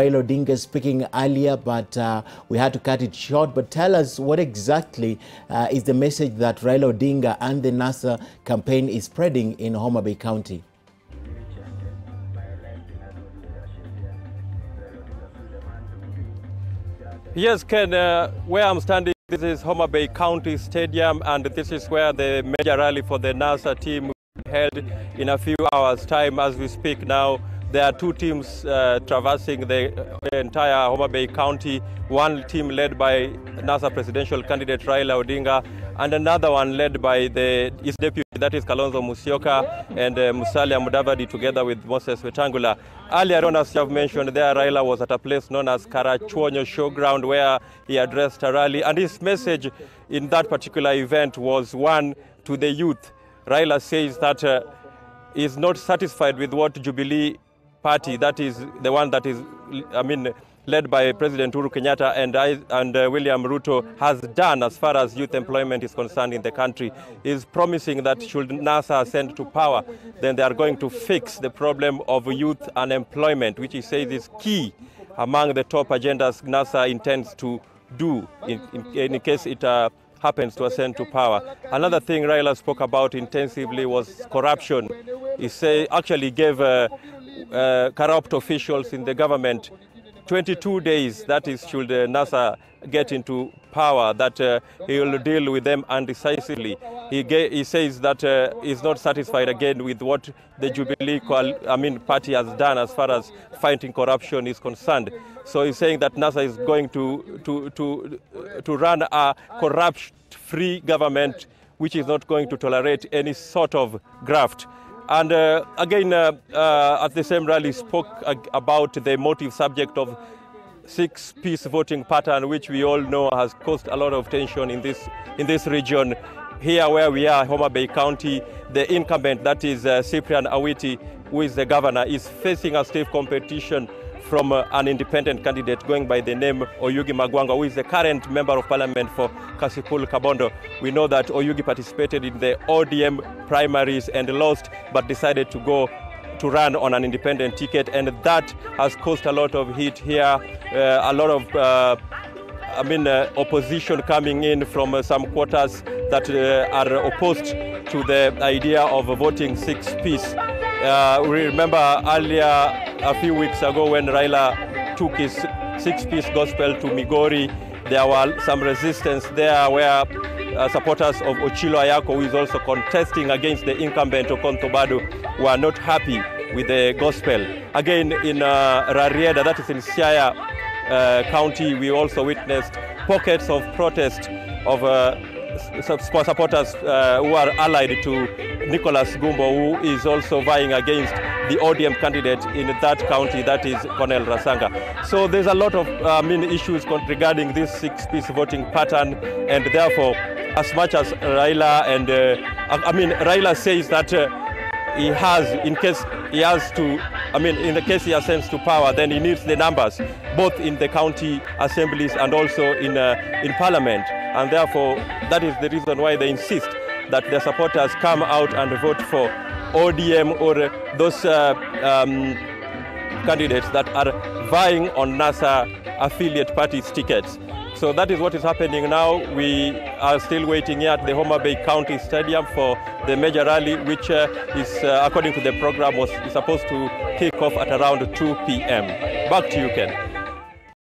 Raila Odinga speaking earlier, but we had to cut it short. But tell us what exactly is the message that Raila Odinga and the NASA campaign is spreading in Homa Bay County? Yes, Ken, where I'm standing, this is Homa Bay County Stadium, and this is where the major rally for the NASA team will be held in a few hours' time. As we speak now, there are two teams traversing the entire Homa Bay County. One team led by NASA presidential candidate Raila Odinga, and another one led by his deputy, that is Kalonzo Musyoka, and Musalia Mudavadi, together with Moses Wetangula. Earlier on, as you have mentioned, there Raila was at a place known as Karachuonyo Showground, where he addressed a rally, and his message in that particular event was one to the youth. Raila says that he is not satisfied with what Jubilee Party, that is the one that is, led by President Uhuru Kenyatta and William Ruto, has done as far as youth employment is concerned in the country. He is promising that should NASA ascend to power, then they are going to fix the problem of youth unemployment, which he says is key among the top agendas NASA intends to do in case it happens to ascend to power. Another thing Raila spoke about intensively was corruption. He actually gave corrupt officials in the government 22 days, that is, should NASA get into power, that he will deal with them undecisively. He says that he's not satisfied again with what the Jubilee Party has done as far as fighting corruption is concerned. So he's saying that NASA is going to run a corrupt-free government, which is not going to tolerate any sort of graft. And again, at the same rally, spoke about the motive subject of six-piece voting pattern, which we all know has caused a lot of tension in this region. Here where we are, Homa Bay County, the incumbent, that is Cyprian Awiti, who is the governor, is facing a stiff competition from an independent candidate going by the name Oyugi Magwanga, who is the current member of parliament for Kasipul Kabondo. We know that Oyugi participated in the ODM primaries and lost, but decided to run on an independent ticket, and that has caused a lot of heat here, a lot of opposition coming in from some quarters that are opposed to the idea of voting six-piece. We remember earlier, a few weeks ago, when Raila took his six-piece gospel to Migori, there were some resistance there where supporters of Ochilo Ayako, who is also contesting against the incumbent Okonto Badu, were not happy with the gospel. Again, in Rarieda, that is in Siaya County, we also witnessed pockets of protest of supporters who are allied to Nicholas Gumbo, who is also vying against the ODM candidate in that county, that is Colonel Rasanga. So there's a lot of issues regarding this six-piece voting pattern, and therefore, as much as Raila and Raila says that he has, in case he has to, in the case he ascends to power, then he needs the numbers, both in the county assemblies and also in parliament. And therefore, that is the reason why they insist that their supporters come out and vote for ODM or those candidates that are vying on NASA affiliate parties' tickets. So that is what is happening now. We are still waiting here at the Homa Bay County Stadium for the major rally, which is, according to the program, is supposed to kick off at around 2 p.m. Back to you, Ken.